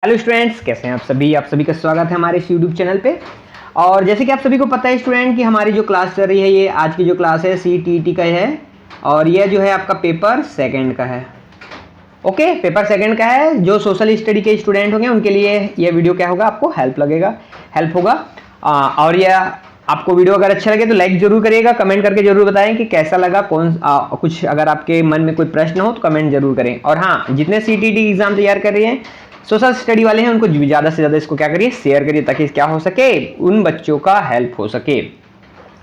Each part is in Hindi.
हेलो स्टूडेंट्स, कैसे हैं आप सभी का स्वागत है हमारे इस यूट्यूब चैनल पे। और जैसे कि आप सभी को पता है स्टूडेंट कि हमारी जो क्लास चल रही है, ये आज की जो क्लास है CTET का है और यह जो है आपका पेपर सेकंड का है। ओके, पेपर सेकंड का है। जो सोशल स्टडी के स्टूडेंट होंगे उनके लिए यह वीडियो क्या होगा, आपको हेल्प होगा। और यह आपको वीडियो अगर अच्छा लगे तो लाइक जरूर करिएगा, कमेंट करके जरूर बताएं कि कैसा लगा। कुछ अगर आपके मन में कोई प्रश्न हो तो कमेंट जरूर करें। और हाँ, जितने CTET एग्जाम तैयार कर रहे हैं, सोशल स्टडी वाले हैं, उनको ज़्यादा से ज़्यादा इसको क्या करिए, शेयर करिए, ताकि क्या हो सके, उन बच्चों का हेल्प हो सके।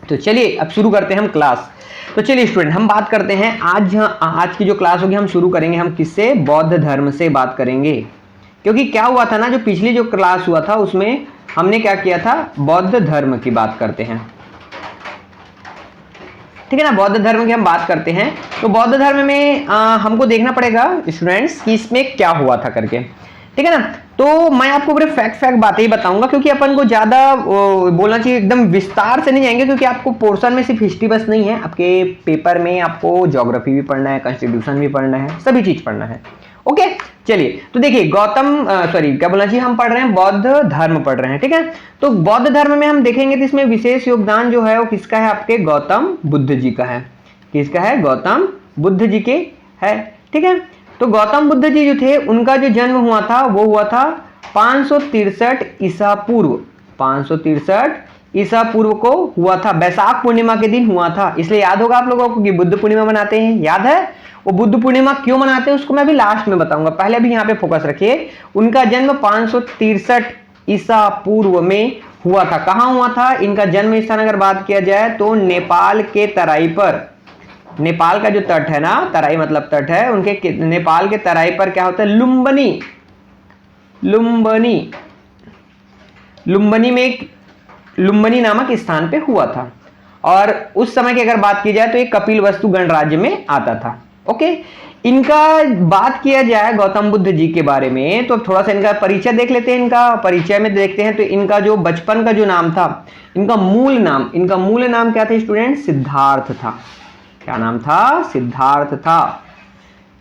तो चलिए अब शुरू करते हैं हम क्लास। तो चलिए स्टूडेंट, हम बात करते हैं आज की जो क्लास होगी, हम शुरू करेंगे हम किससे, बौद्ध धर्म से बात करेंगे। क्योंकि क्या हुआ था ना, जो पिछली जो क्लास हुआ था उसमें हमने क्या किया था, बौद्ध धर्म की बात करते हैं, ठीक है ना। बौद्ध धर्म की हम बात करते हैं तो बौद्ध धर्म में हमको देखना पड़ेगा स्टूडेंट्स कि इसमें क्या हुआ था करके, ठीक है ना। तो मैं आपको पूरे फैक्ट बातें ही बताऊंगा, क्योंकि अपन को ज्यादा बोलना चाहिए, एकदम विस्तार से नहीं जाएंगे, क्योंकि आपको पोर्शन में सिर्फ हिस्ट्री बस नहीं है, आपके पेपर में आपको ज्योग्राफी भी पढ़ना है, कॉन्स्टिट्यूशन भी पढ़ना है, सभी चीज पढ़ना है। ओके, चलिए तो देखिए क्या बोलना चाहिए, हम पढ़ रहे हैं बौद्ध धर्म पढ़ रहे हैं, ठीक है। तो बौद्ध धर्म में हम देखेंगे तो इसमें विशेष योगदान जो है वो किसका है, आपके गौतम बुद्ध जी का है। किसका है, गौतम बुद्ध जी के है, ठीक है। तो गौतम बुद्ध जी जो थे, उनका जो जन्म हुआ था वो हुआ था 563 ईसा पूर्व, 563 ईसा पूर्व को हुआ था, बैसाख पूर्णिमा के दिन हुआ था। इसलिए याद होगा आप लोगों को कि बुद्ध पूर्णिमा मनाते हैं, याद है। वो बुद्ध पूर्णिमा क्यों मनाते हैं उसको मैं भी लास्ट में बताऊंगा, पहले भी यहाँ पे फोकस रखिए। उनका जन्म 563 ईसा पूर्व में हुआ था। कहाँ हुआ था इनका जन्म स्थान, अगर बात किया जाए तो नेपाल के तराई पर, नेपाल का जो तट है ना, तराई मतलब तट है, उनके नेपाल के तराई पर क्या होता है, लुम्बिनी, लुम्बिनी, लुम्बिनी में लुम्बिनी नामक स्थान पे हुआ था। और उस समय की अगर बात की जाए तो ये कपिलवस्तु गणराज्य में आता था। ओके, इनका बात किया जाए गौतम बुद्ध जी के बारे में, तो अब थोड़ा सा इनका परिचय देख लेते हैं। इनका परिचय में देखते हैं तो इनका जो बचपन का जो नाम था, इनका मूल नाम क्या था स्टूडेंट, सिद्धार्थ था। क्या नाम था, सिद्धार्थ था,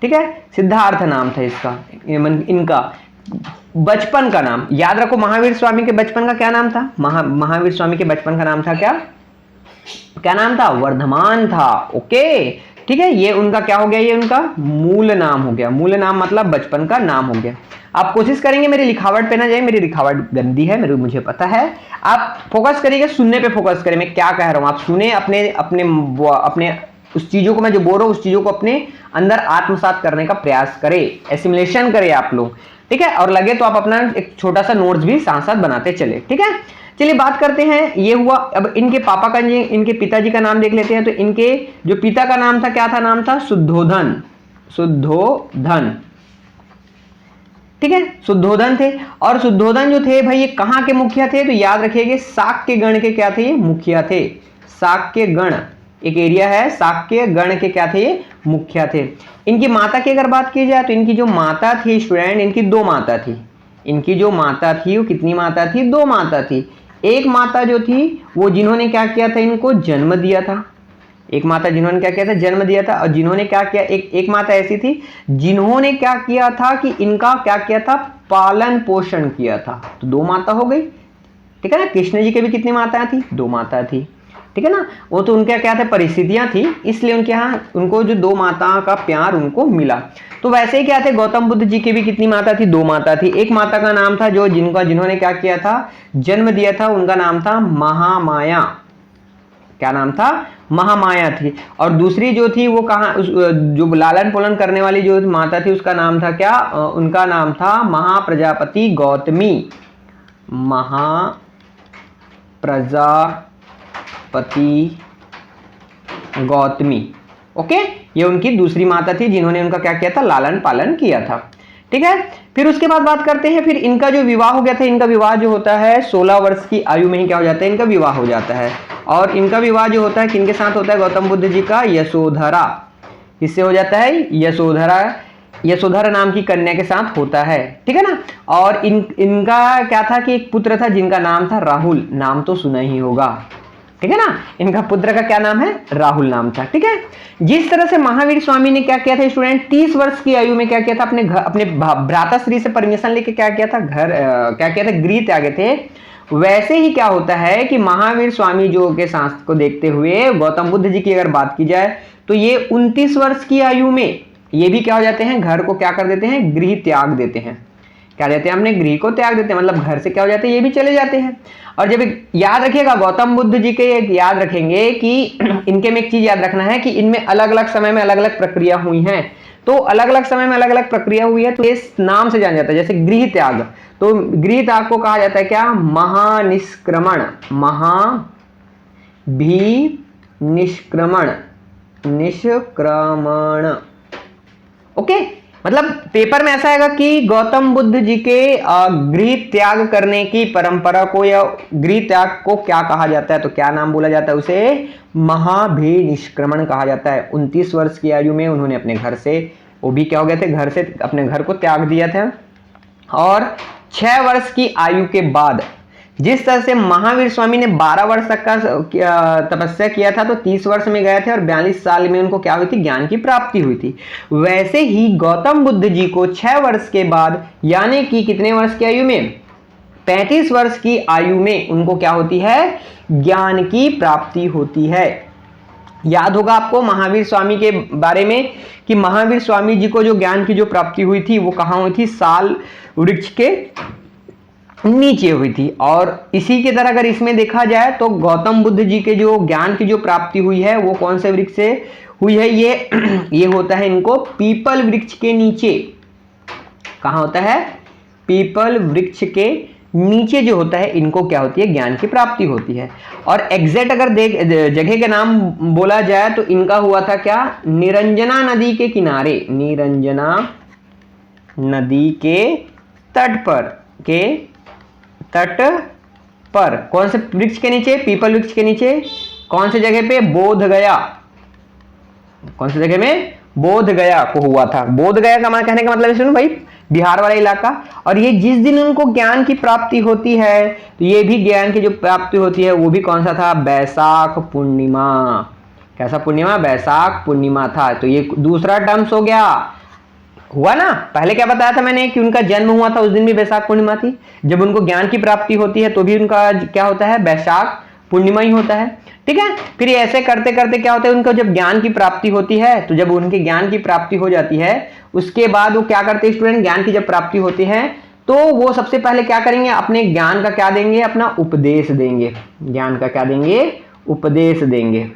ठीक है, सिद्धार्थ नाम था इसका। इनका बचपन का नाम याद रखो, महावीर स्वामी के बचपन का क्या नाम था, महावीर स्वामी के बचपन का नाम था क्या नाम था, वर्धमान था। ओके, ठीक है, ये उनका क्या हो गया, ये उनका मूल नाम हो गया। मूल नाम मतलब बचपन का नाम हो गया। आप कोशिश करेंगे मेरी लिखावट पे ना जाए, मेरी लिखावट गंदी है, मुझे पता है। आप फोकस करिएगा, सुनने पे फोकस करें, मैं क्या कह रहा हूं, आप सुने, अपने अपने अपने उस चीजों को मैं जो बोल रहा हूं उस चीजों को अपने अंदर आत्मसात करने का प्रयास करें, एसिमुलेशन करें आप लोग, ठीक है। और लगे तो आप अपना एक छोटा सा नोट्स भी साथ साथ बनाते चले, ठीक है। चलिए बात करते हैं, ये हुआ। अब इनके पापा का, इनके पिताजी का नाम देख लेते हैं। तो इनके जो पिता का नाम था, क्या था, नाम था शुद्धोधन, शुद्धोधन, ठीक है, शुद्धोधन थे। और शुद्धोधन जो थे भाई, ये कहाँ के मुखिया थे, तो याद रखिएगा शाक्य गण के क्या थे, ये मुखिया थे। शाक्य गण एक एरिया है, शाक्य गण के क्या थे, ये मुखिया थे। इनकी माता की अगर बात की जाए तो इनकी जो माता थी स्टूडेंट, इनकी दो माता थी। इनकी जो माता थी वो कितनी माता थी, दो माता थी। एक माता जो थी वो जिन्होंने क्या किया था, इनको जन्म दिया था। एक माता जिन्होंने क्या किया था, जन्म दिया था। और जिन्होंने क्या किया, एक माता ऐसी थी जिन्होंने क्या किया था कि इनका क्या किया था, पालन पोषण किया था। तो दो माता हो गई, ठीक है ना। कृष्ण जी के भी कितनी माताएं थी, दो माता थी, ठीक है ना। वो तो उनके क्या थे, परिस्थितियां थी, इसलिए उनके यहाँ उनको जो दो माता का प्यार उनको मिला। तो वैसे ही क्या थे, गौतम बुद्ध जी की भी कितनी माता थी, दो माता थी। एक माता का नाम था जो जिन्होंने क्या किया था, जन्म दिया था, उनका नाम था महामाया। क्या नाम था, महामाया थी। और दूसरी जो थी वो कहाँ, जो लालन पालन करने वाली जो माता थी उसका नाम था क्या, उनका नाम था महाप्रजापति गौतमी, महाप्रजापति गौतमी। ओके, ये उनकी दूसरी माता थी जिन्होंने उनका क्या किया था, लालन पालन किया था, ठीक है। फिर उसके बाद बात करते हैं, फिर इनका जो विवाह हो गया था, इनका विवाह जो होता है 16 वर्ष की आयु में ही क्या हो जाता है, इनका विवाह हो जाता है। और इनका विवाह जो होता है किनके साथ होता है, गौतम बुद्ध जी का यशोधरा, किससे हो जाता है, यशोधरा नाम की कन्या के साथ होता है, ठीक है ना। और इनका क्या था कि एक पुत्र था जिनका नाम था राहुल, नाम तो सुना ही होगा, ठीक है ना। इनका पुत्र का क्या नाम है, राहुल नाम था। ठीक है, जिस तरह से महावीर स्वामी ने क्या किया था स्टूडेंट, 30 वर्ष की आयु में क्या किया था, अपने भ्राताश्री से परमिशन लेके क्या किया था, क्या किया था, गृह त्यागे थे। वैसे ही क्या होता है कि महावीर स्वामी जो के शास्त्र को देखते हुए गौतम बुद्ध जी की अगर बात की जाए तो ये 29 वर्ष की आयु में ये भी क्या हो जाते हैं, घर को क्या कर देते हैं, गृह त्याग देते हैं। क्या देते हैं, अपने गृह को त्याग देते हैं, मतलब घर से क्या हो जाते हैं, ये भी चले जाते हैं। और जब याद रखिएगा गौतम बुद्ध जी के याद रखेंगे कि इनके में एक चीज याद रखना है कि इनमें अलग अलग समय में अलग अलग प्रक्रिया हुई है। तो अलग अलग समय में अलग अलग प्रक्रिया हुई है तो इस नाम से जाना जाता है, जैसे गृह त्याग। तो गृह त्याग को कहा जाता है क्या, महानिष्क्रमण, निष्क्रमण, ओके। मतलब पेपर में ऐसा आएगा कि गौतम बुद्ध जी के गृह त्याग करने की परंपरा को या गृह त्याग को क्या कहा जाता है, तो क्या नाम बोला जाता है, उसे महाभिनिष्क्रमण कहा जाता है। 29 वर्ष की आयु में उन्होंने अपने घर से, वो भी क्या हो गए थे, घर से अपने घर को त्याग दिया था। और 6 वर्ष की आयु के बाद, जिस तरह से महावीर स्वामी ने 12 वर्ष तक का तपस्या किया था तो 30 वर्ष में गए थे और 42 साल में उनको क्या हुई थी, ज्ञान की प्राप्ति हुई थी। वैसे ही गौतम बुद्ध जी को 6 वर्ष के बाद, यानी कि कितने वर्ष की आयु में, 35 वर्ष की आयु में उनको क्या होती है, ज्ञान की प्राप्ति होती है। याद होगा आपको महावीर स्वामी के बारे में कि महावीर स्वामी जी को जो ज्ञान की जो प्राप्ति हुई थी वो कहाँ हुई थी, साल वृक्ष के नीचे हुई थी। और इसी की तरह अगर इसमें देखा जाए तो गौतम बुद्ध जी के जो ज्ञान की जो प्राप्ति हुई है वो कौन से वृक्ष से हुई है, ये होता है इनको पीपल वृक्ष के नीचे। कहाँ होता है, पीपल वृक्ष के नीचे जो होता है इनको क्या होती है, ज्ञान की प्राप्ति होती है। और एग्जैक्ट अगर जगह के नाम बोला जाए तो इनका हुआ था क्या, निरंजना नदी के किनारे, निरंजना नदी के तट पर कौन से वृक्ष के नीचे, पीपल वृक्ष के नीचे, कौन से जगह पे, बोध गया। कौन सी जगह में, बोध गया को हुआ था। बोध गया का कहने का मतलब सुनो भाई, बिहार वाला इलाका। और ये जिस दिन उनको ज्ञान की प्राप्ति होती है तो ये भी ज्ञान की जो प्राप्ति होती है वो भी कौन सा था, बैसाख पूर्णिमा। कैसा पूर्णिमा, बैसाख पूर्णिमा था। तो ये दूसरा टर्म्स हो गया, हुआ ना। पहले क्या बताया था मैंने कि उनका जन्म हुआ था उस दिन भी बैसाख पूर्णिमा थी। जब उनको ज्ञान की प्राप्ति होती है तो भी उनका क्या होता है, बैसाख पूर्णिमा ही होता है। ठीक है, फिर ऐसे करते करते क्या होता है, उनको जब ज्ञान की प्राप्ति होती है तो जब उनके ज्ञान की प्राप्ति हो जाती है उसके बाद वो क्या करते हैं स्टूडेंट, ज्ञान की जब प्राप्ति होती है तो वो सबसे पहले क्या करेंगे, अपने ज्ञान का क्या देंगे, अपना उपदेश देंगे। ज्ञान का क्या देंगे, उपदेश देंगे।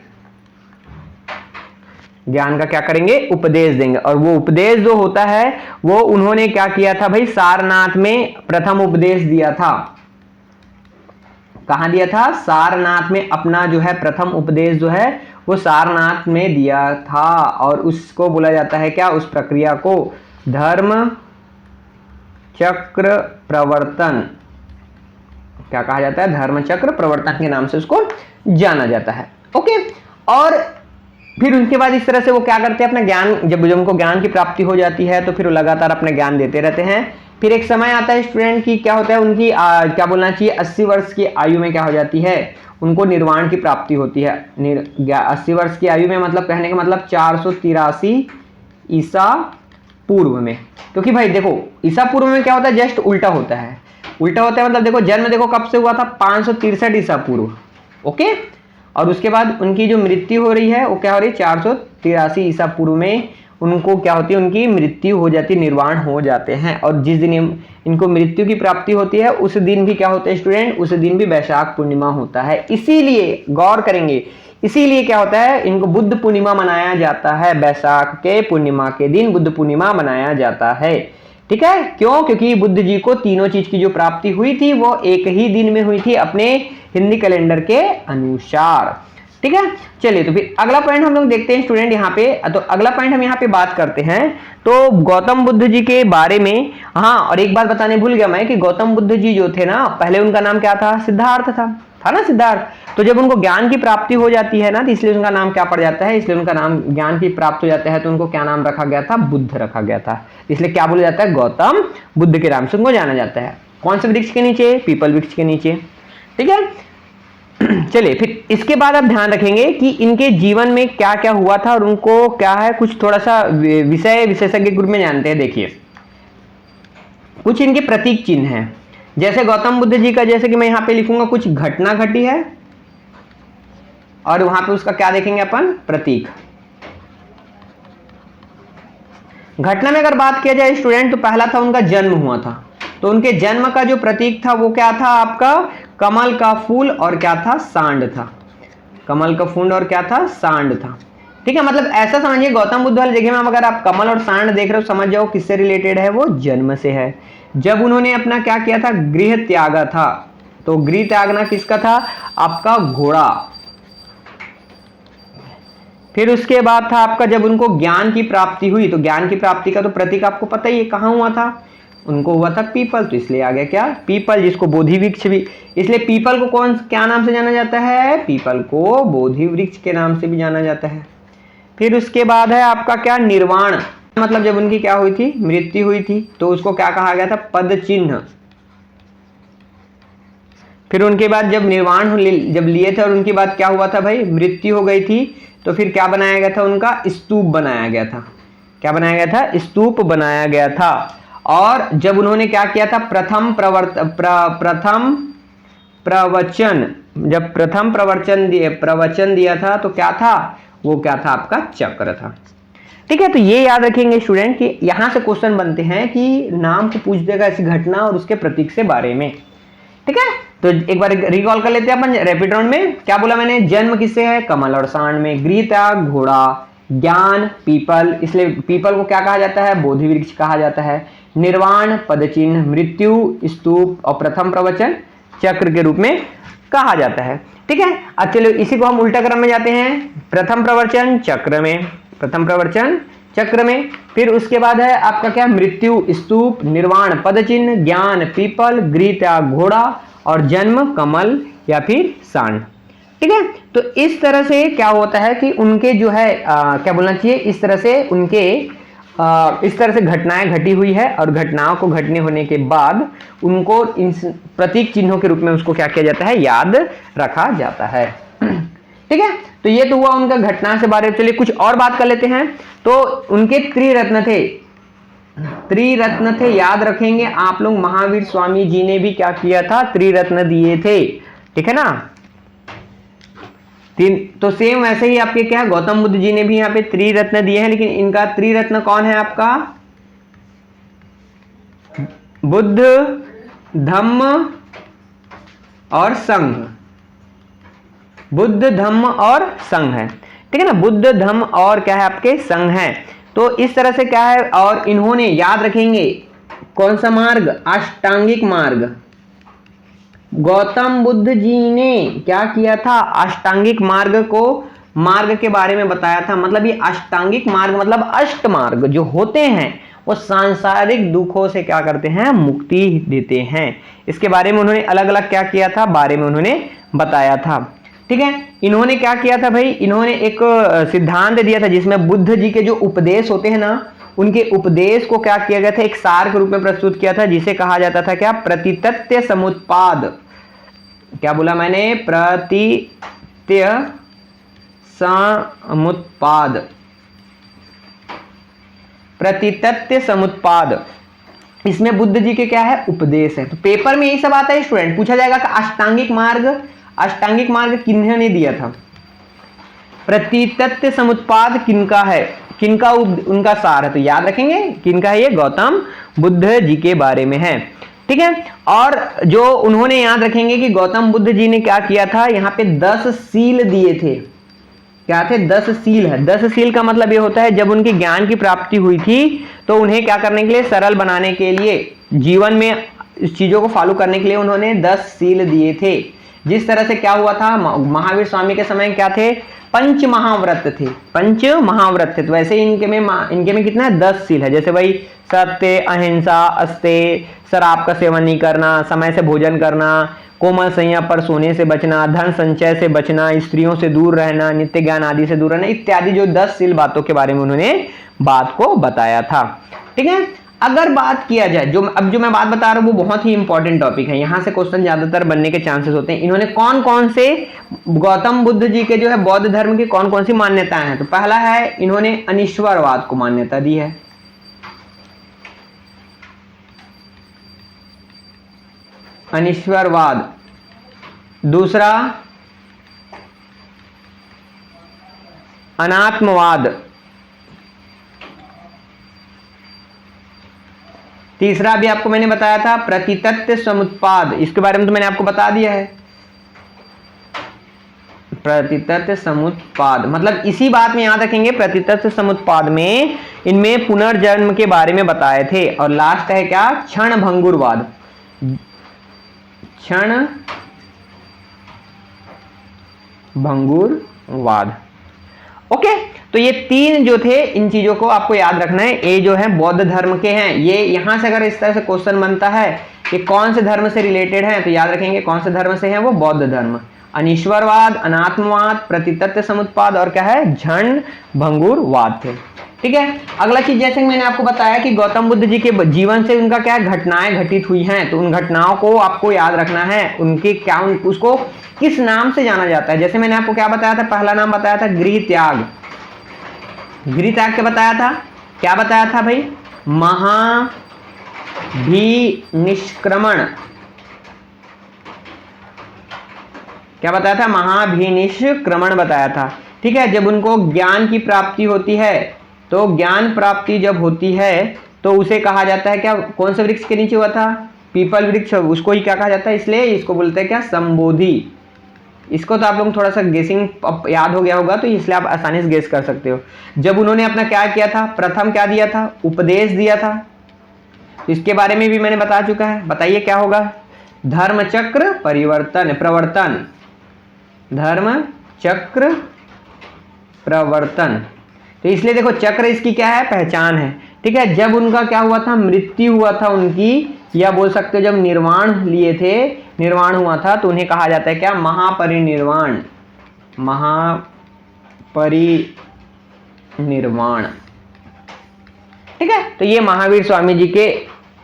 ज्ञान का क्या करेंगे, उपदेश देंगे। और वो उपदेश जो होता है वो उन्होंने क्या किया था भाई, सारनाथ में प्रथम उपदेश दिया था। कहां दिया था, सारनाथ में अपना जो है प्रथम उपदेश जो है वो सारनाथ में दिया था। और उसको बोला जाता है क्या, उस प्रक्रिया को धर्म चक्र प्रवर्तन, क्या कहा जाता है, धर्म चक्र प्रवर्तन के नाम से उसको जाना जाता है। ओके, और फिर उनके बाद इस तरह से वो क्या करते हैं, अपना ज्ञान, जब उनको ज्ञान की प्राप्ति हो जाती है तो फिर वो लगातार अपना ज्ञान देते रहते हैं। फिर एक समय आता है स्टूडेंट की क्या होता है, उनकी क्या बोलना चाहिए, 80 वर्ष की आयु में क्या हो जाती है, उनको निर्वाण की प्राप्ति होती है। 80 वर्ष की आयु में मतलब कहने का मतलब 483 ईसा पूर्व में। क्योंकि भाई देखो ईसा पूर्व में क्या होता है, जस्ट उल्टा होता है। उल्टा होता है मतलब देखो जन्म देखो कब से हुआ था, 563 ईसा पूर्व। ओके, और उसके बाद उनकी जो मृत्यु हो रही है वो क्या हो रही है, 483 ईसा पूर्व में उनको क्या होती है, उनकी मृत्यु हो जाती है, निर्वाण हो जाते हैं। और जिस दिन इनको मृत्यु की प्राप्ति होती है उस दिन भी क्या होता है स्टूडेंट, उस दिन भी बैसाख पूर्णिमा होता है। इसीलिए गौर करेंगे, इसीलिए क्या होता है, इनको बुद्ध पूर्णिमा मनाया जाता है। बैसाख के पूर्णिमा के दिन बुद्ध पूर्णिमा मनाया जाता है। ठीक है, क्यों, क्योंकि बुद्ध जी को तीनों चीज की जो प्राप्ति हुई थी वो एक ही दिन में हुई थी अपने हिंदी कैलेंडर के अनुसार। ठीक है, चलिए तो फिर अगला पॉइंट हम लोग देखते हैं स्टूडेंट यहाँ पे। तो अगला पॉइंट हम यहाँ पे बात करते हैं तो गौतम बुद्ध जी के बारे में। हाँ, और एक बात बताने भूल गया मैं कि गौतम बुद्ध जी जो थे ना, पहले उनका नाम क्या था, सिद्धार्थ था ना, सिद्धार्थ। तो जब उनको ज्ञान की प्राप्ति हो जाती है ना तो इसलिए उनका नाम क्या पड़ जाता है, इसलिए उनका नाम ज्ञान की प्राप्त हो जाता है तो उनको क्या नाम रखा गया था, बुद्ध रखा गया था। इसलिए क्या बोला जाता है, गौतम बुद्ध के नाम से उनको जाना जाता है। कौन से वृक्ष के नीचे, पीपल वृक्ष के नीचे। ठीक है, चलिए फिर इसके बाद आप ध्यान रखेंगे कि इनके जीवन में क्या क्या हुआ था और उनको क्या है, कुछ थोड़ा सा विषय विशेषज्ञ ग्रुप में जानते हैं। देखिए कुछ इनके प्रतीक चिन्ह हैं, जैसे गौतम बुद्ध जी का, जैसे कि मैं यहां पे लिखूंगा कुछ घटना घटी है और वहां पे उसका क्या देखेंगे अपन, प्रतीक। घटना में अगर बात किया जाए स्टूडेंट, तो पहला था उनका जन्म हुआ था, तो उनके जन्म का जो प्रतीक था वो क्या था आपका, कमल का फूल और क्या था, सांड था। कमल का फूल और क्या था, सांड था। ठीक है, मतलब ऐसा समझिए गौतम बुद्ध वाली जगह में अगर आप कमल और सांड देख रहे हो, समझ जाओ किससे रिलेटेड है, वो जन्म से है। जब उन्होंने अपना क्या किया था, गृह त्यागा था, तो गृह त्यागना किसका था, आपका घोड़ा। फिर उसके बाद था आपका जब उनको ज्ञान की प्राप्ति हुई, तो ज्ञान की प्राप्ति का तो प्रतीक आपको पता ही है कहां हुआ था, उनको हुआ था पीपल, तो इसलिए आ गया क्या, पीपल, जिसको बोधि वृक्ष भी, इसलिए पीपल को कौन क्या नाम से जाना जाता है, पीपल को बोधि वृक्ष के नाम से भी जाना जाता है। फिर उसके बाद है आपका क्या, निर्वाण, मतलब जब उनकी क्या हुई थी, मृत्यु हुई थी, तो उसको क्या कहा गया था, पद चिन्ह। फिर उनके बाद जब निर्वाण जब लिए थे और उनके बाद क्या हुआ था भाई, मृत्यु हो गई थी, तो फिर क्या बनाया गया था, उनका स्तूप बनाया गया था। क्या बनाया गया था, स्तूप बनाया गया था। और जब उन्होंने क्या किया था, प्रथम प्रवचन, जब प्रथम प्रवचन दिया था, तो क्या था वो, क्या था आपका चक्र था। ठीक है, तो ये याद रखेंगे स्टूडेंट कि यहां से क्वेश्चन बनते हैं कि नाम को पूछ देगा ऐसी घटना और उसके प्रतीक से बारे में। ठीक है, तो एक बार रिकॉल कर लेते हैं अपन रैपिड राउंड में। क्या बोला मैंने, जन्म किससे है, कमल और सांड में, गृह त्याग घोड़ा, ज्ञान पीपल, इसलिए पीपल को क्या कहा जाता है, बोधि वृक्ष कहा जाता है, निर्वाण पदचिन्ह, मृत्यु स्तूप और प्रथम प्रवचन चक्र के रूप में कहा जाता है। ठीक है, अब चलो इसी को हम उल्टा क्रम में जाते हैं, प्रथम प्रवचन चक्र में, प्रथम प्रवचन चक्र में, फिर उसके बाद है आपका क्या, मृत्यु स्तूप, निर्वाण पदचिन्ह, ज्ञान पीपल, गृह त्याग घोड़ा और जन्म कमल या फिर सांड। ठीक है, तो इस तरह से क्या होता है कि उनके जो है क्या बोलना चाहिए, इस तरह से उनके इस तरह से घटनाएं घटी हुई है और घटनाओं को घटने होने के बाद उनको इन प्रतीक चिन्हों के रूप में उसको क्या किया जाता है, याद रखा जाता है। ठीक है, तो ये तो हुआ उनका घटना से बारे में। चलिए कुछ और बात कर लेते हैं। तो उनके त्रिरत्न थे, त्रिरत्न थे, याद रखेंगे आप लोग, महावीर स्वामी जी ने भी क्या किया था, त्रिरत्न दिए थे। ठीक है ना, तीन, तो सेम वैसे ही आपके क्या, गौतम बुद्ध जी ने भी यहाँ पे त्रिरत्न दिए हैं, लेकिन इनका त्रिरत्न कौन है आपका, बुद्ध धम्म और संघ, बुद्ध धम्म और संघ है। ठीक है ना, बुद्ध धम्म और क्या है आपके, संघ है। तो इस तरह से क्या है, और इन्होंने याद रखेंगे कौन सा मार्ग, अष्टांगिक मार्ग, गौतम बुद्ध जी ने क्या किया था, अष्टांगिक मार्ग को, मार्ग के बारे में बताया था। मतलब ये अष्टांगिक मार्ग मतलब अष्ट मार्ग जो होते हैं वो सांसारिक दुखों से क्या करते हैं, मुक्ति देते हैं। इसके बारे में उन्होंने अलग अलग क्या किया था, बारे में उन्होंने बताया था। ठीक है, इन्होंने क्या किया था भाई, इन्होंने एक सिद्धांत दिया था जिसमें बुद्ध जी के जो उपदेश होते हैं ना, उनके उपदेश को क्या किया गया था, एक सार के रूप में प्रस्तुत किया था, जिसे कहा जाता था क्या, प्रतितत्य समुत्पाद। क्या बोला मैंने, प्रतितत्य समुत्पाद, प्रतितत्य समुत्पाद। इसमें बुद्ध जी के क्या है, उपदेश है। तो पेपर में यही सब आता है स्टूडेंट, पूछा जाएगा कि अष्टांगिक मार्ग किन्होंने दिया था, प्रतितत्य समुत्पाद किनका है, किनका उनका सार है, तो याद रखेंगे किनका है, ये गौतम बुद्ध जी के बारे में है। ठीक है, और जो उन्होंने याद रखेंगे कि गौतम बुद्ध जी ने क्या किया था, यहाँ पे 10 सील दिए थे। क्या थे, 10 सील है। 10 सील का मतलब ये होता है जब उनकी ज्ञान की प्राप्ति हुई थी तो उन्हें क्या करने के लिए, सरल बनाने के लिए, जीवन में इस चीजों को फॉलो करने के लिए उन्होंने 10 सील दिए थे। जिस तरह से क्या हुआ था, महावीर स्वामी के समय क्या थे, पंच महाव्रत थे, पंच महाव्रत थे। तो वैसे इनके में कितना है, 10 सील है। जैसे भाई सत्य, अहिंसा, अस्तेय, शराब का सेवन नहीं करना, समय से भोजन करना, कोमल संयम पर सोने से बचना, धन संचय से बचना, स्त्रियों से दूर रहना, नित्य ज्ञान आदि से दूर रहना, इत्यादि जो 10 सील बातों के बारे में उन्होंने बात को बताया था। ठीक है, अगर बात किया जाए, जो मैं बात बता रहा हूं वो बहुत ही इंपॉर्टेंट टॉपिक है, यहां से क्वेश्चन ज्यादातर बनने के चांसेस होते हैं। इन्होंने कौन कौन से गौतम बुद्ध जी के जो है बौद्ध धर्म की कौन कौन सी मान्यताएं हैं, तो पहला है इन्होंने अनीश्वरवाद को मान्यता दी है। अनीश्वरवाद। दूसरा अनात्मवाद। तीसरा भी आपको मैंने बताया था प्रतितत्व समुत्पाद, इसके बारे में तो मैंने आपको बता दिया है। प्रतितत्व समुत्पाद मतलब इसी बात में याद रखेंगे, प्रतितत्व समुत्पाद में इनमें पुनर्जन्म के बारे में बताए थे। और लास्ट है क्या, क्षण भंगुरवाद। क्षण भंगुरवाद। ओके, तो ये तीन जो थे, इन चीजों को आपको याद रखना है। ये जो है बौद्ध धर्म के हैं। ये यहां से अगर इस तरह से क्वेश्चन बनता है कि कौन से धर्म से रिलेटेड है, तो याद रखेंगे कौन से धर्म से है वो, बौद्ध धर्म। अनीश्वरवाद, अनात्मवाद, प्रतितत्व समुत्पाद और क्या है, क्षण भंगुरवाद थे। ठीक है। अगला चीज, जैसे मैंने आपको बताया कि गौतम बुद्ध जी के जीवन से उनका क्या घटनाएं घटित हुई हैं, तो उन घटनाओं को आपको याद रखना है। उनके क्या उसको किस नाम से जाना जाता है। जैसे मैंने आपको क्या बताया था, पहला नाम बताया था गृह त्याग। गृह त्याग क्या बताया था, क्या बताया था भाई, महाभिनिष्क्रमण। क्या बताया था, महाभिनिष्क्रमण बताया था। ठीक है। जब उनको ज्ञान की प्राप्ति होती है, तो ज्ञान प्राप्ति जब होती है तो उसे कहा जाता है क्या, कौन से वृक्ष के नीचे हुआ था, पीपल वृक्ष, उसको ही क्या कहा जाता है, इसलिए इसको बोलते हैं क्या, संबोधि। इसको तो आप लोग थोड़ा सा गेसिंग याद हो गया होगा, तो इसलिए आप आसानी से गेस कर सकते हो। जब उन्होंने अपना क्या किया था, प्रथम क्या दिया था, उपदेश दिया था। इसके बारे में भी मैंने बता चुका है, बताइए क्या होगा, धर्म चक्र परिवर्तन प्रवर्तन। धर्म चक्र प्रवर्तन। तो इसलिए देखो चक्र इसकी क्या है, पहचान है। ठीक है। जब उनका क्या हुआ था, मृत्यु हुआ था उनकी, या बोल सकते हो जब निर्वाण लिए थे, निर्वाण हुआ था, तो उन्हें कहा जाता है क्या, महापरिनिर्वाण। महापरिनिर्वाण। ठीक है। तो ये महावीर स्वामी जी के,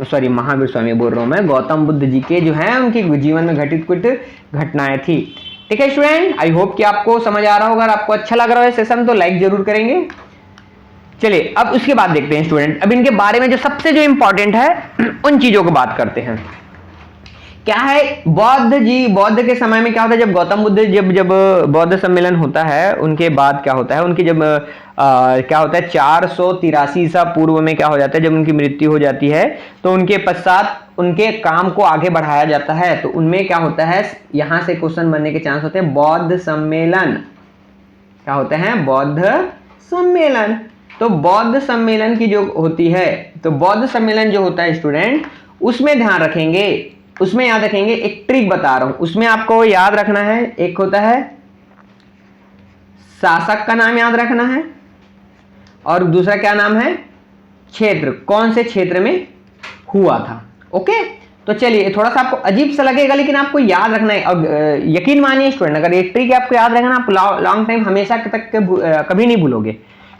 सॉरी महावीर स्वामी बोल रहा हूं मैं, गौतम बुद्ध जी के जो है उनके जीवन में घटित कुछ घटनाएं थी। ठीक है स्टूडेंट, आई होप कि आपको समझ आ रहा होगा। अगर आपको अच्छा लग रहा है सेशन तो लाइक जरूर करेंगे। चलिए अब उसके बाद देखते हैं स्टूडेंट, अब इनके बारे में जो सबसे जो इंपॉर्टेंट है उन चीजों को बात करते हैं। क्या है, बौद्ध के समय में क्या होता है, जब गौतम बुद्ध जब बौद्ध सम्मेलन होता है, उनके बाद क्या होता है, उनकी जब क्या होता है 483 ईसा पूर्व में क्या हो जाता है, जब उनकी मृत्यु हो जाती है, तो उनके पश्चात उनके काम को आगे बढ़ाया जाता है। तो उनमें क्या होता है, यहां से क्वेश्चन बनने के चांस होते हैं, बौद्ध सम्मेलन। क्या होते हैं, बौद्ध सम्मेलन। तो बौद्ध सम्मेलन की जो होती है, तो बौद्ध सम्मेलन जो होता है स्टूडेंट, उसमें ध्यान रखेंगे, उसमें याद रखेंगे, एक ट्रिक बता रहा हूं, उसमें आपको याद रखना है, एक होता है शासक का नाम याद रखना है, और दूसरा क्या नाम है, क्षेत्र, कौन से क्षेत्र में हुआ था। ओके, तो चलिए, थोड़ा सा आपको अजीब सा लगेगा लेकिन आपको याद रखना है। अब यकीन मानिए स्टूडेंट, अगर ये ट्रिक आपको याद रहेगा ना, आप लॉन्ग टाइम हमेशा तक कभी नहीं भूलोगे।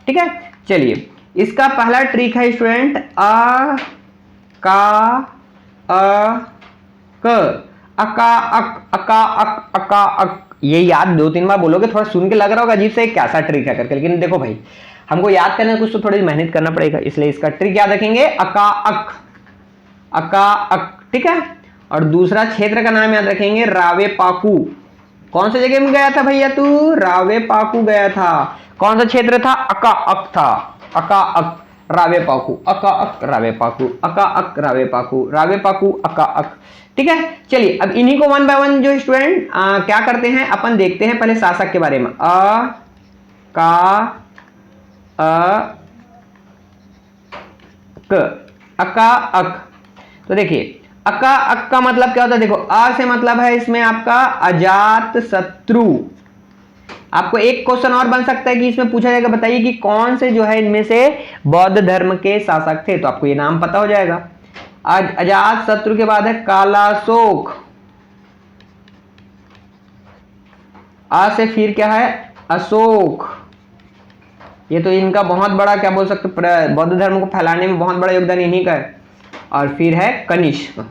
ठीक है। चलिए, इसका पहला ट्रिक है स्टूडेंट, अ का अ क, अका अक, अका अक, अका अक। ये याद 2-3 बार बोलोगे, थोड़ा सुन के लग रहा होगा अजीब से कैसा ट्रिक है करके, लेकिन देखो भाई, हमको याद करने कुछ तो थोड़ी मेहनत करना पड़ेगा, इसलिए इसका ट्रिक याद रखेंगे, अका अक, अका अक। ठीक है। और दूसरा क्षेत्र का नाम याद रखेंगे, रावे पाकू। कौन सा जगह में गया था भैया तू, रावे पाकू गया था। कौन सा क्षेत्र था, अका अक था, अका अक रावे पाकू, अका अक रावे पाकू, अका अक रावे पाकू, रावे पाकू अका अक। ठीक है। चलिए, अब इन्हीं को 1 बाय 1 जो स्टूडेंट क्या करते हैं, अपन देखते हैं पहले शासक के बारे में, अ का अ क, अका अक। तो देखिए, अका अक का मतलब क्या होता है, देखो अ से मतलब है इसमें आपका अजात शत्रु। आपको एक क्वेश्चन और बन सकता है कि इसमें पूछा जाएगा, बताइए कि कौन से जो है इनमें से बौद्ध धर्म के शासक थे, तो आपको ये नाम पता हो जाएगा। अजात शत्रु के बाद है कालाशोक, आ से फिर क्या है, अशोक। ये तो इनका बहुत बड़ा क्या बोल सकते, बौद्ध धर्म को फैलाने में बहुत बड़ा योगदान इन्हीं का है। और फिर है कनिष्क,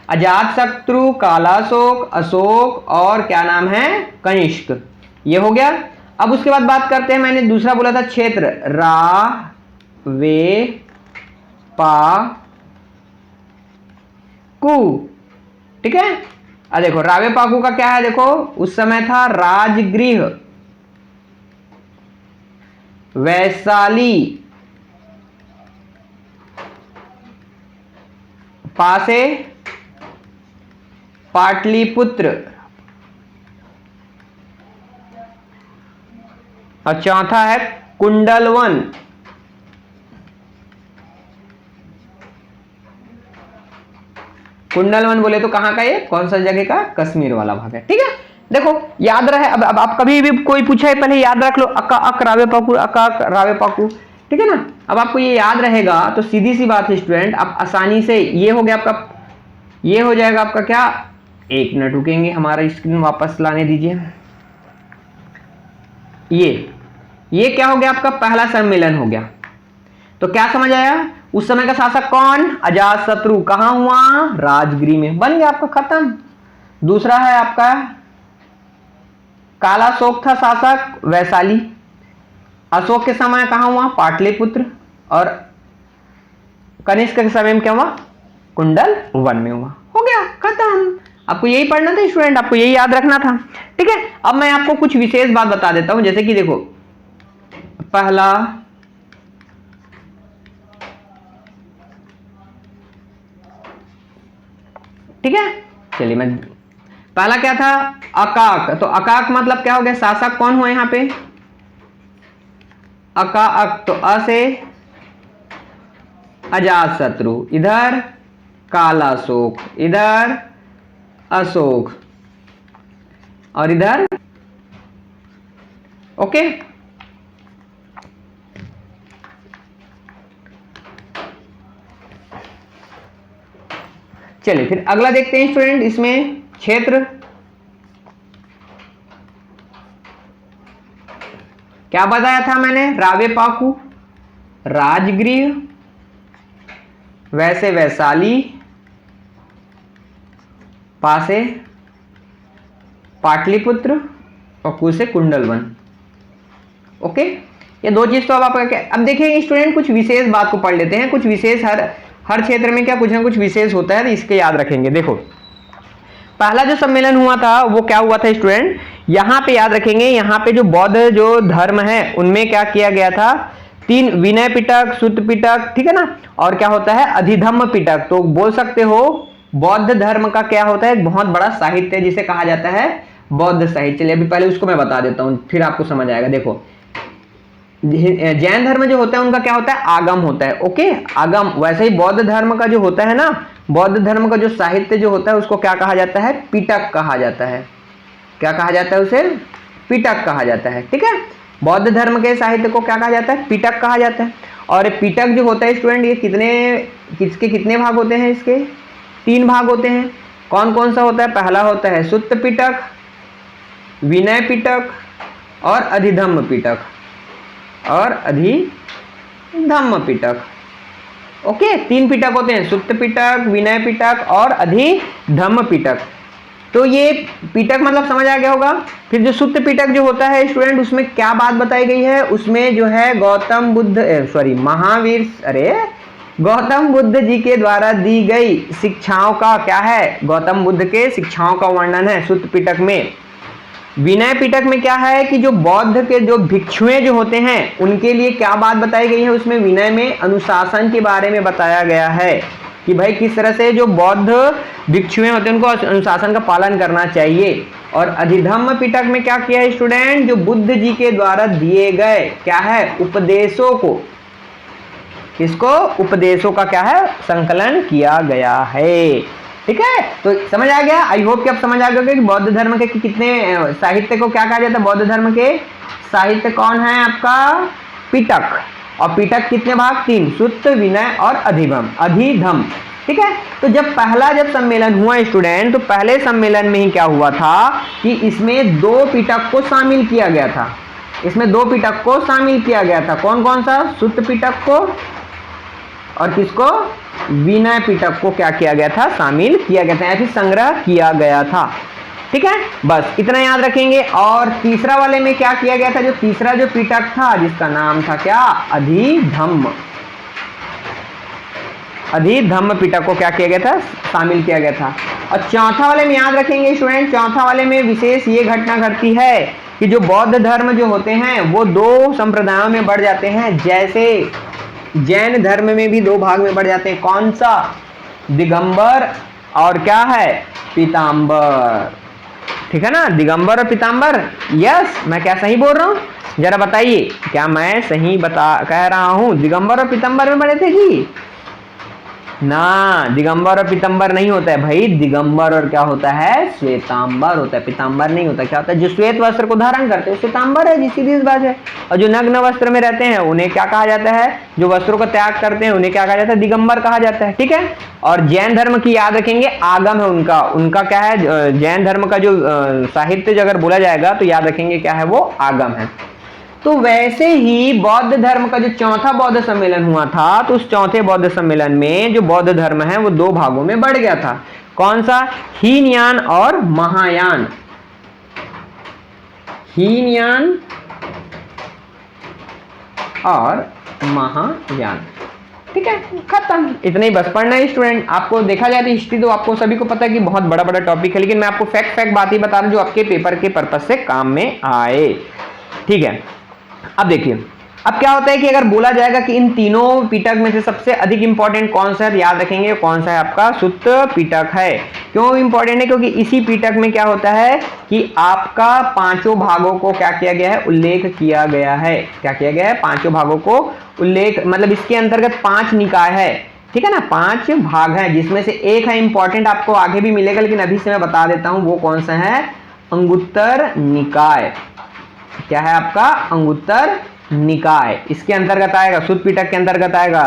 अजातशत्रु, कालाशोक, अशोक और क्या नाम है, कनिष्क। ये हो गया। अब उसके बाद बात करते हैं, मैंने दूसरा बोला था क्षेत्र, रा वे पा कु, ठीक है। अब देखो रावे पाकू का क्या है, देखो उस समय था राजगृह, वैशाली, पासे पाटलिपुत्र, और चौथा है कुंडलवन। कुंडलवन बोले तो कहां का, ये कौन सा जगह का, कश्मीर वाला भाग है, ठीक है। देखो याद रहे, अब आप कभी भी कोई पूछा है पहले याद रख लो, अका अक रावे पाकू, अका अक रावे पाकू, ठीक है ना। अब आपको ये याद रहेगा तो सीधी सी बात है स्टूडेंट, आप आसानी से, ये हो गया आपका, ये हो जाएगा आपका क्या, एक मिनट रुकेंगे, हमारा स्क्रीन वापस लाने दीजिए। ये क्या हो गया आपका, पहला सम्मेलन हो गया। तो क्या समझ आया, उस समय का शासक कौन, अजातशत्रु, कहां हुआ, राजगृह में, बन गया आपका, खत्म। दूसरा है आपका कालाशोक था शासक, वैशाली। अशोक के समय कहां हुआ, पाटलिपुत्र। और कनिष्क के समय में क्या हुआ, कुंडल वन में हुआ। हो गया, खत्म। आपको यही पढ़ना था स्टूडेंट, आपको यही याद रखना था, ठीक है। अब मैं आपको कुछ विशेष बात बता देता हूं, जैसे कि देखो पहला ठीक है, चलिए मैं, पहला क्या था, अकाक। तो अकाक मतलब क्या हो गया, शासक कौन हुआ यहां पे, अकाक। तो अ से अजातशत्रु, इधर कालाशोक, इधर अशोक, और इधर ओके। चलिए फिर अगला देखते हैं स्टूडेंट, इसमें क्षेत्र क्या बताया था मैंने, रावे पाकू, राजगृह, वैसे वैशाली, पासे पाटलिपुत्र, और कु से कुंडलवन। ओके, ये दो चीज तो अब आपका क्या, अब देखिए स्टूडेंट कुछ विशेष बात को पढ़ लेते हैं, कुछ विशेष हर क्षेत्र में क्या कुछ ना कुछ विशेष होता है, तो इसके याद रखेंगे। देखो पहला जो सम्मेलन हुआ था वो क्या हुआ था स्टूडेंट, यहाँ पे याद रखेंगे, यहाँ पे जो बौद्ध जो धर्म है उनमें क्या किया गया था, 3 विनय पिटक, सुत्त पिटक, ठीक है ना, और क्या होता है अधिधम्म पिटक। तो बोल सकते हो बौद्ध धर्म का क्या होता है, एक बहुत बड़ा साहित्य जिसे कहा जाता है बौद्ध साहित्य। चलिए अभी पहले उसको मैं बता देता हूँ, फिर आपको समझ आएगा। देखो जैन धर्म जो होता है उनका क्या होता है, आगम होता है, ओके, आगम। वैसे ही बौद्ध धर्म का जो होता है ना, बौद्ध धर्म का जो साहित्य जो होता है उसको क्या कहा जाता है, पिटक कहा जाता है। क्या कहा जाता है उसे, पिटक कहा जाता है, ठीक है। बौद्ध धर्म के साहित्य को क्या कहा जाता है, पिटक कहा जाता है। और पिटक जो होता है स्टूडेंट, ये कितने भाग होते हैं, इसके 3 भाग होते हैं। कौन कौन सा होता है, पहला होता है सुत्त पिटक, विनय पिटक और अधिधम्म पिटक, और अधिधम्म पिटक। ओके, 3 पिटक होते हैं, सुत्त पिटक, विनय पिटक और अधिधम्म पिटक। तो ये पिटक मतलब समझ आ गया होगा। फिर जो सुत्त पिटक जो होता है स्टूडेंट, उसमें क्या बात बताई गई है, उसमें जो है गौतम बुद्ध जी के द्वारा दी गई शिक्षाओं का क्या है, गौतम बुद्ध के शिक्षाओं का वर्णन है सुत्त पिटक में। विनय पिटक में क्या है कि जो बौद्ध के जो भिक्षुएं जो होते हैं उनके लिए क्या बात बताई गई है, उसमें विनय में अनुशासन के बारे में बताया गया है कि भाई किस तरह से जो बौद्ध भिक्षुएं होते हैं उनको अनुशासन का पालन करना चाहिए। और अधिधम्म पिटक में क्या किया है स्टूडेंट, जो बुद्ध जी के द्वारा दिए गए क्या है उपदेशों को, किसको, उपदेशों का क्या है संकलन किया गया है, ठीक है। तो समझ आ गया, आई होप कि आप समझ आ गए कि बौद्ध धर्म के कितने साहित्य को क्या कहा जाता है, बौद्ध धर्म के साहित्य कौन है आपका, पिटक। और पिटक कितने भाग, 3, सुत्त, विनय और अधिधम्म। ठीक है। तो जब सम्मेलन हुआ स्टूडेंट, तो पहले सम्मेलन में ही क्या हुआ था कि इसमें 2 पिटक को शामिल किया गया था। इसमें 2 पिटक को शामिल किया गया था। कौन कौन सा? सुत्त पिटक को और किसको? विनय पिटक को क्या किया गया था? शामिल किया गया था या फिर संग्रह किया गया था। ठीक है, बस इतना याद रखेंगे। और तीसरा वाले में क्या किया गया था? जो तीसरा जो पिटक था जिसका नाम था क्या? अधिधम्म। अधिधम्म पिटक को क्या किया गया था? शामिल किया गया था। और चौथा वाले में याद रखेंगे स्टूडेंट, चौथा वाले में विशेष ये घटना घटती है कि जो बौद्ध धर्म जो होते हैं वो 2 संप्रदायों में बढ़ जाते हैं। जैसे जैन धर्म में भी 2 भाग में बढ़ जाते हैं। कौन सा? दिगंबर और क्या है? पीताम्बर। ठीक है ना, दिगंबर और पीताम्बर। यस, मैं क्या सही बोल रहा हूँ? जरा बताइए, क्या मैं सही कह रहा हूँ? दिगंबर और पीताम्बर में बढ़े थे जी? ना, दिगंबर और पीताम्बर नहीं होता है भाई। दिगंबर और क्या होता है? श्वेतांबर होता है, पीताम्बर नहीं होता। क्या होता है? जो श्वेत वस्त्र को धारण करते हैं श्वेतांबर है जी, सीधी सी बात है। और जो नग्न वस्त्र में रहते हैं उन्हें क्या कहा जाता है? जो वस्त्रों का त्याग करते हैं उन्हें क्या कहा जाता है? दिगंबर कहा जाता है। ठीक है। और जैन धर्म की याद रखेंगे, आगम है उनका। उनका क्या है? जैन धर्म का जो साहित्य अगर बोला जाएगा तो याद रखेंगे क्या है? वो आगम है। तो वैसे ही बौद्ध धर्म का जो चौथा बौद्ध सम्मेलन हुआ था, तो उस चौथे बौद्ध सम्मेलन में जो बौद्ध धर्म है वो 2 भागों में बढ़ गया था। कौन सा? हीनयान और महायान। हीनयान और महायान। ठीक है, खत्म। इतना ही बस पढ़ना है स्टूडेंट। आपको देखा जाए तो हिस्ट्री तो आपको सभी को पता है कि बहुत बड़ा बड़ा टॉपिक है, लेकिन मैं आपको फैक्ट बात ही बता रहा हूं जो आपके पेपर के पर्पस से काम में आए। ठीक है, अब देखिए, अब क्या होता है कि अगर बोला जाएगा कि इन तीनों पिटक में से सबसे अधिक इंपॉर्टेंट कौन सा है, याद रखेंगे कौन सा है? आपका सुत्त पिटक है। क्यों इंपॉर्टेंट है? क्योंकि इसी पिटक में क्या होता है कि आपका 5 भागों को क्या किया गया है? उल्लेख किया गया है। क्या किया गया है? 5 भागों को उल्लेख, मतलब इसके अंतर्गत 5 निकाय है। ठीक है ना, 5 भाग है, जिसमें से एक है इंपॉर्टेंट, आपको आगे भी मिलेगा, लेकिन अभी से मैं बता देता हूं वो कौन सा है? अंगुत्तर निकाय। क्या है आपका? अंगुत्तर निकाय। इसके अंतर्गत आएगा, सुत्त पिटक के अंतर्गत आएगा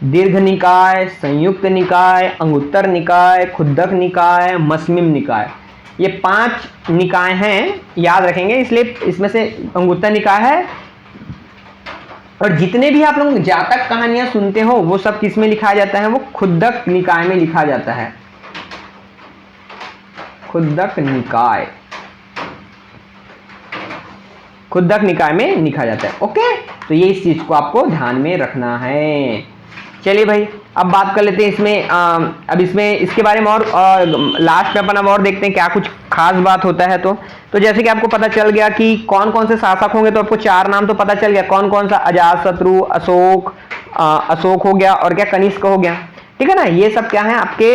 दीर्घ निकाय, संयुक्त निकाय, अंगुत्तर निकाय, खुद्दक निकाय, मस्मिम निकाय। ये 5 निकाय हैं, याद रखेंगे। इसलिए इसमें से अंगुत्तर निकाय है। और जितने भी आप लोग जातक कहानियां सुनते हो वो सब किस में लिखा जाता है? वो खुद्दक निकाय में लिखा जाता है। खुद्दक निकाय, खुद्दक निकाय में लिखा जाता है। ओके, तो ये इस चीज को आपको ध्यान में रखना है। चलिए भाई, अब बात कर लेते हैं इसमें अब इसमें इसके बारे में और लास्ट में अपन अब और देखते हैं क्या कुछ खास बात होता है। तो जैसे कि आपको पता चल गया कि कौन कौन से शासक होंगे, तो आपको 4 नाम तो पता चल गया। कौन कौन सा? अजातशत्रु, अशोक हो गया, और क्या? कनिष्क हो गया। ठीक है ना, ये सब क्या है आपके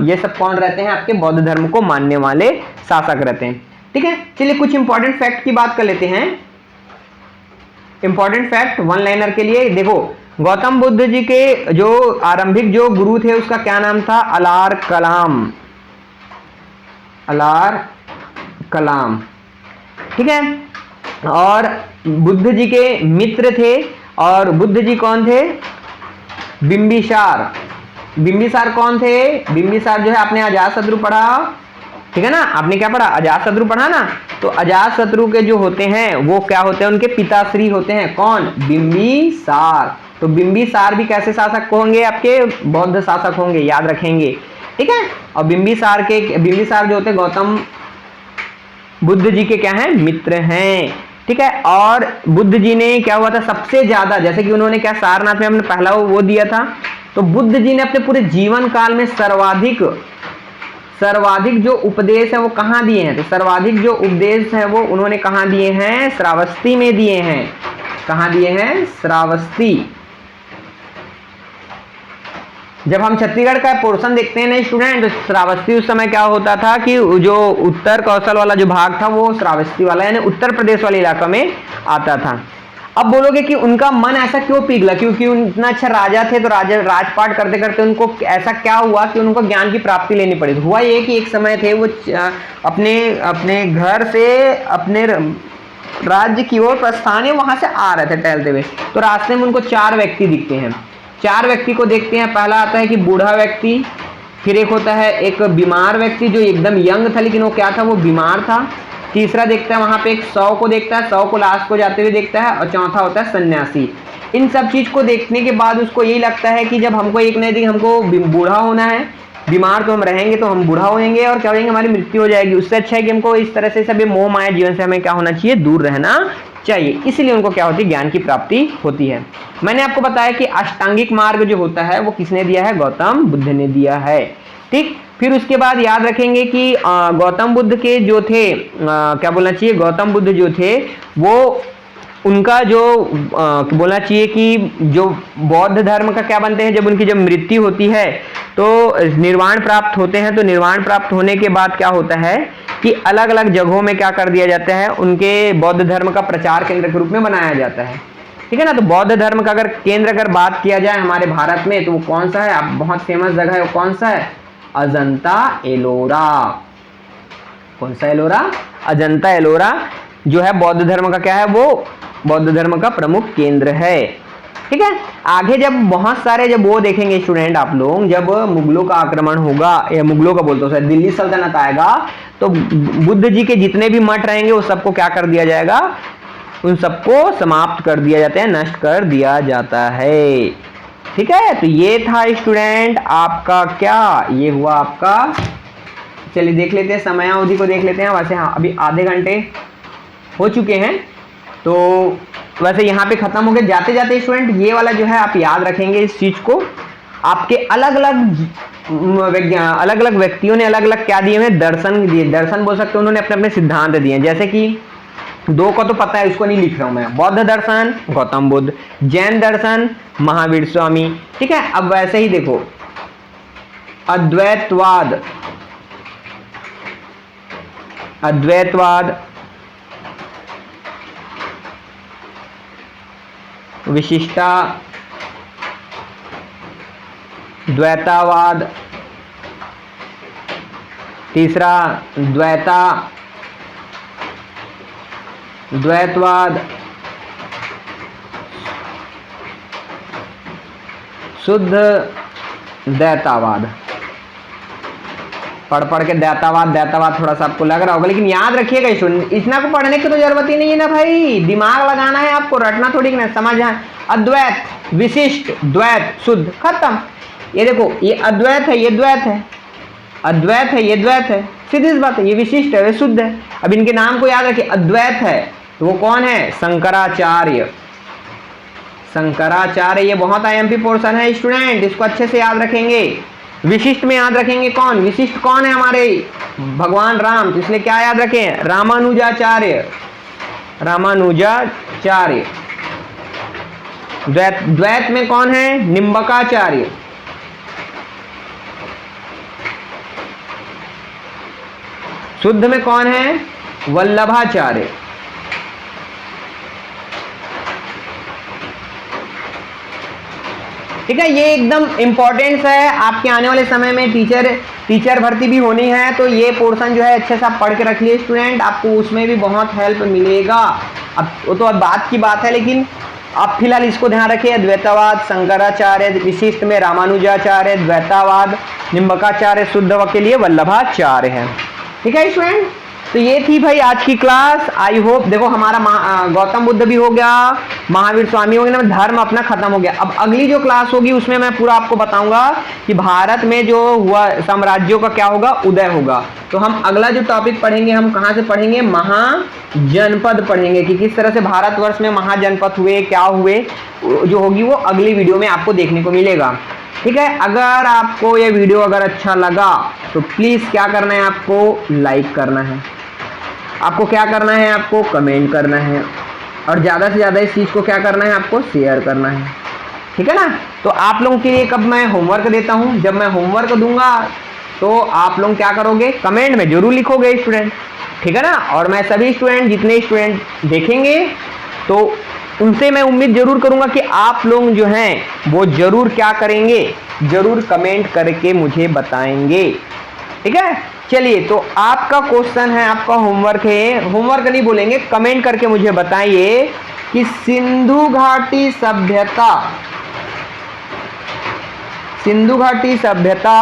ये सब कौन रहते हैं? आपके बौद्ध धर्म को मानने वाले शासक रहते हैं। ठीक है, चलिए कुछ इंपॉर्टेंट फैक्ट की बात कर लेते हैं। इंपॉर्टेंट फैक्ट 1 लाइनर के लिए देखो, गौतम बुद्ध जी के जो आरंभिक जो गुरु थे उसका क्या नाम था? अलार कलाम। अलार कलाम। ठीक है, और बुद्ध जी के मित्र थे। और बुद्ध जी कौन थे? बिंबिसार। बिंबिसार कौन थे? बिंबिसार जो है, आपने अजातशत्रु पढ़ा, ठीक है ना, आपने क्या पढ़ा? अजातशत्रु पढ़ा ना। तो अजातशत्रु के जो होते हैं वो क्या होते हैं? उनके पिताश्री होते हैं। कौन? बिंबिसार। तो बिंबिसार भी कैसे शासक होंगे? आपके बौद्ध शासक होंगे, याद रखेंगे। ठीक है, और बिंबिसार जो होते हैं गौतम बुद्ध जी के क्या हैं? मित्र हैं। ठीक है, और बुद्ध जी ने क्या हुआ था सबसे ज्यादा, जैसे कि उन्होंने क्या सारनाथ में अपने पहला वो दिया था, तो बुद्ध जी ने अपने पूरे जीवन काल में सर्वाधिक जो उपदेश है वो कहाँ दिए हैं? तो सर्वाधिक जो उपदेश है वो उन्होंने कहाँ दिए हैं? श्रावस्ती में दिए हैं। कहाँ दिए हैं? श्रावस्ती। जब हम छत्तीसगढ़ का पोर्शन देखते हैं ना स्टूडेंट, तो श्रावस्ती उस समय क्या होता था कि जो उत्तर कौशल वाला जो भाग था वो श्रावस्ती वाला यानी उत्तर प्रदेश वाले इलाका में आता था। अब बोलोगे कि उनका मन ऐसा क्यों पिघला? क्योंकि इतना अच्छा राजा थे, तो राजपाट करते करते उनको ऐसा क्या हुआ कि उनको ज्ञान की प्राप्ति लेनी पड़ी। हुआ ये कि एक समय थे वो अपने घर से अपने राज्य की ओर प्रस्थान है, वहां से आ रहे थे टहलते हुए, तो रास्ते में उनको 4 व्यक्ति दिखते हैं। चार व्यक्ति को देखते हैं। पहला आता है कि बूढ़ा व्यक्ति, फिर एक होता है एक बीमार व्यक्ति जो एकदम यंग था लेकिन वो क्या था, वो बीमार था। तीसरा देखता है वहां पे एक 100 को देखता है, 100 को लास्ट को जाते हुए देखता है। और चौथा होता है सन्यासी। इन सब चीज को देखने के बाद उसको यही लगता है कि जब हमको एक नए दिन हमको बूढ़ा होना है, बीमार तो हम रहेंगे तो हम बूढ़ा होंगे और क्या होंगे, हमारी मृत्यु हो जाएगी। उससे अच्छा है कि हमको इस तरह से सभी मोह माया जीवन से हमें क्या होना चाहिए, दूर रहना चाहिए। इसलिए उनको क्या होती है, ज्ञान की प्राप्ति होती है। मैंने आपको बताया कि अष्टांगिक मार्ग जो होता है वो किसने दिया है, गौतम बुद्ध ने दिया है। ठीक, फिर उसके बाद याद रखेंगे कि गौतम बुद्ध के जो थे क्या बोलना चाहिए, गौतम बुद्ध जो थे वो उनका जो बोलना चाहिए कि जो बौद्ध धर्म का क्या बनते हैं, जब उनकी जब मृत्यु होती है तो निर्वाण प्राप्त होते हैं। तो निर्वाण प्राप्त होने के बाद क्या होता है कि अलग अलग जगहों में क्या कर दिया जाता है, उनके बौद्ध धर्म का प्रचार केंद्र के रूप में बनाया जाता है। ठीक है ना। तो बौद्ध धर्म का अगर केंद्र अगर बात किया जाए हमारे भारत में तो वो कौन सा है, आप बहुत फेमस जगह है, वो कौन सा है, अजंता एलोरा। कौन सा एलोरा, अजंता एलोरा जो है बौद्ध धर्म का क्या है, वो बौद्ध धर्म का प्रमुख केंद्र है। ठीक है। आगे जब बहुत सारे जब वो देखेंगे स्टूडेंट आप लोग, जब मुगलों का आक्रमण होगा, या मुगलों का बोलते हो दिल्ली सल्तनत आएगा, तो बुद्ध जी के जितने भी मठ रहेंगे वो सबको क्या कर दिया जाएगा, उन सबको समाप्त कर दिया जाता है, नष्ट कर दिया जाता है। ठीक है। तो ये था स्टूडेंट आपका क्या, ये हुआ आपका, चलिए देख लेते हैं समयावधि को देख लेते हैं। वैसे हाँ अभी आधे घंटे हो चुके हैं, तो वैसे यहाँ पे खत्म हो गया। जाते जाते स्टूडेंट ये वाला जो है आप याद रखेंगे इस चीज को, आपके अलग अलग व्यक्तियों ने अलग अलग क्या दिए हैं, दर्शन दिए, दर्शन बोल सकते हैं, उन्होंने अपने अपने सिद्धांत दिए। जैसे कि दो को तो पता है, उसको नहीं लिख रहा हूं मैं, बौद्ध दर्शन गौतम बुद्ध, जैन दर्शन महावीर स्वामी। ठीक है। अब वैसे ही देखो अद्वैतवाद, अद्वैतवाद, विशिष्टा द्वैतावाद, तीसरा द्वैतवाद, शुद्ध द्वैतावाद। पढ़ के दैतावाद थोड़ा सा आपको लग रहा होगा, लेकिन याद रखिएगा स्टूडेंट, इतना को पढ़ने की तो जरूरत ही नहीं है ना भाई, दिमाग लगाना है आपको, रटना थोड़ी ना, समझ है। अद्वैत, विशिष्ट, द्वैत, शुद्ध, खत्म। ये देखो ये अद्वैत है, ये द्वैत है, अद्वैत है, ये द्वैत है, सीधी सी बात है। ये विशिष्ट है, वे शुद्ध है। अब इनके नाम को याद रखिए। अद्वैत है तो वो कौन है, शंकराचार्य। शंकराचार्य, ये बहुत आईएमपी पोर्शन है स्टूडेंट, इसको अच्छे से याद रखेंगे। विशिष्ट में याद रखेंगे कौन, विशिष्ट कौन है, हमारे भगवान राम, तो इसलिए क्या याद रखें, रामानुजाचार्य, रामानुजाचार्य। द्वैत में कौन है, निम्बकाचार्य। शुद्ध में कौन है, वल्लभाचार्य। ठीक है। ये एकदम इंपॉर्टेंट है, आपके आने वाले समय में टीचर भर्ती भी होनी है, तो ये पोर्शन जो है अच्छे से आप पढ़ के रख लिए स्टूडेंट, आपको उसमें भी बहुत हेल्प मिलेगा। अब वो तो अब बात की बात है, लेकिन आप फिलहाल इसको ध्यान रखिए। अद्वैतवाद शंकराचार्य, विशिष्ट में रामानुजाचार्य, द्वैतावाद निम्बकाचार्य, शुद्ध के लिए वल्लभाचार्य है। ठीक है स्टूडेंट। तो ये थी भाई आज की क्लास। आई होप, देखो हमारा गौतम बुद्ध भी हो गया, महावीर स्वामी हो गया, धर्म अपना खत्म हो गया। अब अगली जो क्लास होगी उसमें मैं पूरा आपको बताऊंगा कि भारत में जो हुआ साम्राज्यों का क्या होगा, उदय होगा। तो हम अगला जो टॉपिक पढ़ेंगे, हम कहाँ से पढ़ेंगे, महाजनपद पढ़ेंगे, कि किस तरह से भारतवर्ष में महाजनपद हुए, क्या हुए, जो होगी वो अगली वीडियो में आपको देखने को मिलेगा। ठीक है। अगर आपको ये वीडियो अगर अच्छा लगा तो प्लीज क्या करना है, आपको लाइक करना है, आपको क्या करना है, आपको कमेंट करना है, और ज़्यादा से ज़्यादा इस चीज़ को क्या करना है, आपको शेयर करना है। ठीक है ना। तो आप लोगों के लिए कब मैं होमवर्क देता हूँ, जब मैं होमवर्क दूंगा तो आप लोग क्या करोगे, कमेंट में जरूर लिखोगे स्टूडेंट। ठीक है ना। और मैं सभी स्टूडेंट, जितने स्टूडेंट देखेंगे तो उनसे मैं उम्मीद जरूर करूंगा कि आप लोग जो हैं वो जरूर क्या करेंगे, जरूर कमेंट करके मुझे बताएंगे। ठीक है। चलिए, तो आपका क्वेश्चन है, आपका होमवर्क है, होमवर्क नहीं बोलेंगे, कमेंट करके मुझे बताइए कि सिंधु घाटी सभ्यता सिंधु घाटी सभ्यता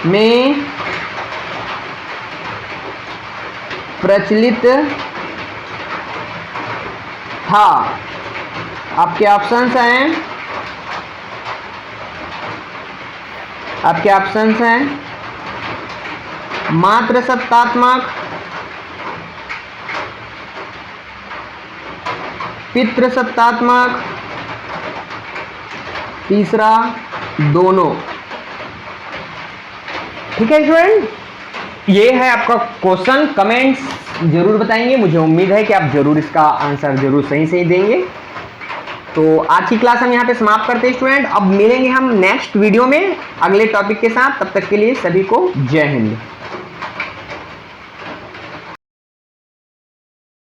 में प्रचलित था। आपके ऑप्शंस हैं, मात्र सत्तात्मक, पितृसत्तात्मक, तीसरा दोनों। ठीक है स्टूडेंट, ये है आपका क्वेश्चन। कमेंट्स जरूर बताएंगे, मुझे उम्मीद है कि आप जरूर इसका आंसर जरूर सही देंगे। तो आज की क्लास हम यहाँ पे समाप्त करते हैं स्टूडेंट। अब मिलेंगे हम नेक्स्ट वीडियो में अगले टॉपिक के साथ। तब तक के लिए सभी को जय हिंद।